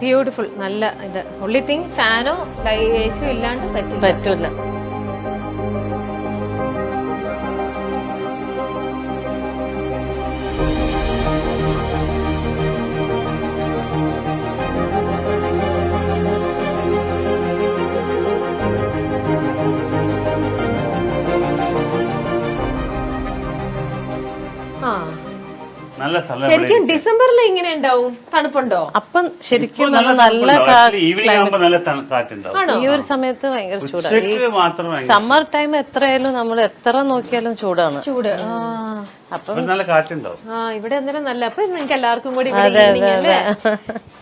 Beautiful. നല്ല ഇത്. Only thing ഫാനോ എസിയോ ഇല്ലാണ്ട് പറ്റൂല. ആ നല്ല സ്ഥലം. ശരിക്കും ഡിസംബറിൽ ഇങ്ങനെ ഉണ്ടാവും? തണുപ്പുണ്ടോ? അപ്പം ശരിക്കും നല്ല നല്ല ഈവനിങ് ആകുമ്പോ നല്ല കാറ്റുണ്ടാവും. ഈ ഒരു സമയത്ത് ഭയങ്കര ചൂടാണ്. ഉച്ചക്ക് മാത്രം സമ്മർ ടൈം എത്രയായാലും നമ്മൾ എത്ര നോക്കിയാലും ചൂടാണ്. ചൂട്. അപ്പൊ നല്ല കാറ്റുണ്ടാവും. ഇവിടെ അന്നേരം നല്ല. അപ്പൊ നിങ്ങൾക്ക് എല്ലാവർക്കും കൂടി ഇവിടെ evening അല്ലേ?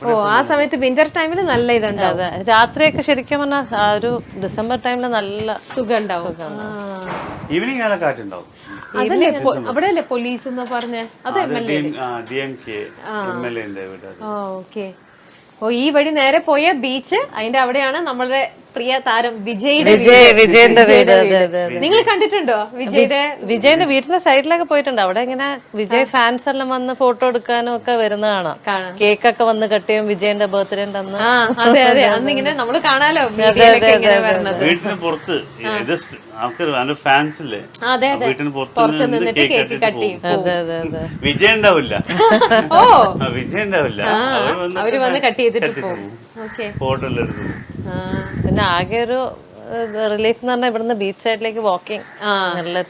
ഓ, ആ സമയത്ത് വിന്റർ ടൈമിൽ നല്ല ഇതുണ്ടാവും. അതെ, രാത്രിയൊക്കെ ശരിക്കും പറഞ്ഞാൽ ആ ഒരു ഡിസംബർ ടൈമില് നല്ല സുഖം ഉണ്ടാവും. ഈവനിങ് നല്ല കാറ്റുണ്ടാവും. അതല്ലേ അവിടെ അല്ലേ പോലീസ് എന്ന് പറഞ്ഞ? അത് DMK MLA ഉണ്ട് ഇവിടെ. ഓക്കെ. ഓ, ഈ വഴി നേരെ പോയ ബീച്ച്, അതിന്റെ അവിടെയാണ് നമ്മളുടെ പ്രിയ താരം വിജയുടെ വീട്. നിങ്ങൾ കണ്ടിട്ടുണ്ടോ വിജയന്റെ വീട്ടിന്റെ സൈഡിലൊക്കെ പോയിട്ടുണ്ട്. അവിടെ ഇങ്ങനെ വിജയ് ഫാൻസ് എല്ലാം വന്ന് ഫോട്ടോ എടുക്കാനും ഒക്കെ വരുന്ന കാണാം. കേക്കൊക്കെ വന്ന് കട്ട് ചെയ്യും വിജയന്റെ ബർത്ത്ഡേ അന്ന്. അതെ അതെ, അന്ന് ഇങ്ങനെ നമ്മള് കാണാലോ വരുന്നത്. വീട്ടിന് പുറത്ത് നമുക്ക് ഫാൻസില്ലേ, അതെ അതെ, വീട്ടിന് പുറത്ത് നിന്നിട്ട് കേക്ക് കട്ട് ചെയ്യും. വിജയ് ഉണ്ടാവില്ല. ഓ, വിജയ് ഉണ്ടാവില്ല. അവര് വന്ന് കട്ട് ചെയ്തിട്ട് പോകും. ഫോട്ടോ എല്ലാം എടുത്തു. പിന്നെ ആകെ ഒരു റിലീഫ് എന്ന് പറഞ്ഞാൽ ഇവിടുന്ന് ബീച്ച് സൈഡിലേക്ക് വാക്കിംഗ്.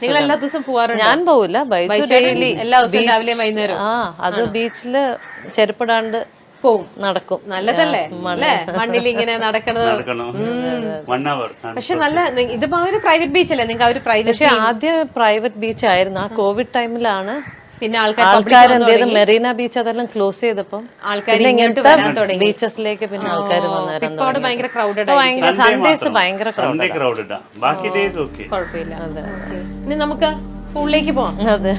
നിങ്ങൾ എല്ലാ ദിവസവും പോവാറുണ്ട്? ഞാൻ പോവില്ല, ഡെയിലി എല്ലാ ദിവസവും രാവിലെ വൈകുന്നേരം. അത് ബീച്ചില് ചെരുപ്പിടാണ്ട് പോവും, നടക്കും. നല്ലതല്ലേ മണ്ണിൽ ഇങ്ങനെ നടക്കണത്. പക്ഷെ നല്ല, ഇതിപ്പോ ഒരു പ്രൈവറ്റ് ബീച്ച് അല്ലേ നിങ്ങൾക്ക്? ഒരു പ്രൈവറ്റ്. പക്ഷെ ആദ്യം പ്രൈവറ്റ് ബീച്ച് ആയിരുന്നു. ആ കോവിഡ് ടൈമിലാണ് പിന്നെ ആൾക്കാർ എന്ത് ചെയ്ത് മെറീന ബീച്ച് അതെല്ലാം ക്ലോസ് ചെയ്തപ്പം ആൾക്കാർ ബീച്ചസിലേക്ക് പിന്നെ ആൾക്കാർ വന്നു. ഭയങ്കര ക്രൗഡഡ്. സൺഡേസ് ഭയങ്കര ക്രൗഡഡ്. ബാക്കി ഡേയ്സ് ഓക്കെ, കുഴപ്പമില്ല. ഇനി നമുക്ക് പൂളിലേക്ക് പോവാം. അതെ,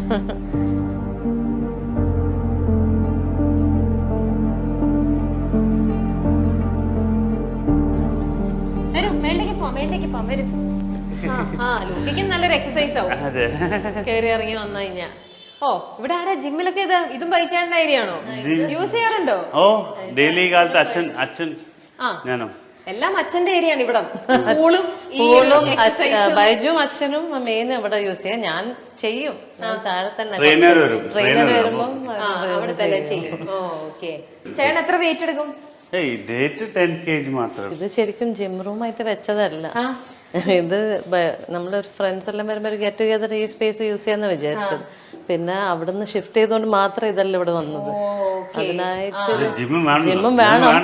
മേളിലേക്ക് പോവാം. വരും. ലൂക്കിക്കും നല്ലൊരു എക്സസൈസ് ആവും കേറി ഇറങ്ങി വന്നു കഴിഞ്ഞാ. ഓ, ഇവിടെ ആരാ ജിമ്മിലൊക്കെ? ഇതും പൈസേണ്ട ഏരിയ ആണോ? യൂസ് ചെയ്യാറുണ്ടോ? ഓ, ഡെയിലി കാലത്ത് അച്ഛൻ ഞാനോ എല്ലാം അച്ഛന്റെ ഏരിയ ആണ് ഇവിടെ. ബൈജും അച്ഛനും മെയിൻ ഇവിടെ യൂസ് ചെയ്യാം. ഞാൻ ചെയ്യും, താഴെ തന്നെ ട്രെയിനർ വരുമ്പോ അവിടെ തന്നെ ചെയ്യും. ഓക്കെ. ചേട്ടൻ എത്ര വെയിറ്റ് എടുക്കും? 10 kg മാത്രം. ഇത് ശരിക്കും ജിം റൂം ആയിട്ട് വെച്ചതല്ല. ഇത് നമ്മളൊരു ഫ്രണ്ട്സ് എല്ലാം വരുമ്പോ ഒരു ഗെറ്റ് ടുഗെദർ ഈ സ്പേസ് യൂസ് ചെയ്യാന്ന് വിചാരിച്ചത്. പിന്നെ അവിടുന്ന് ഷിഫ്റ്റ് ചെയ്തോണ്ട് മാത്രം ഇതല്ല ഇവിടെ വന്നത്. അതിനായിട്ട് ജിമ്മും വേണം.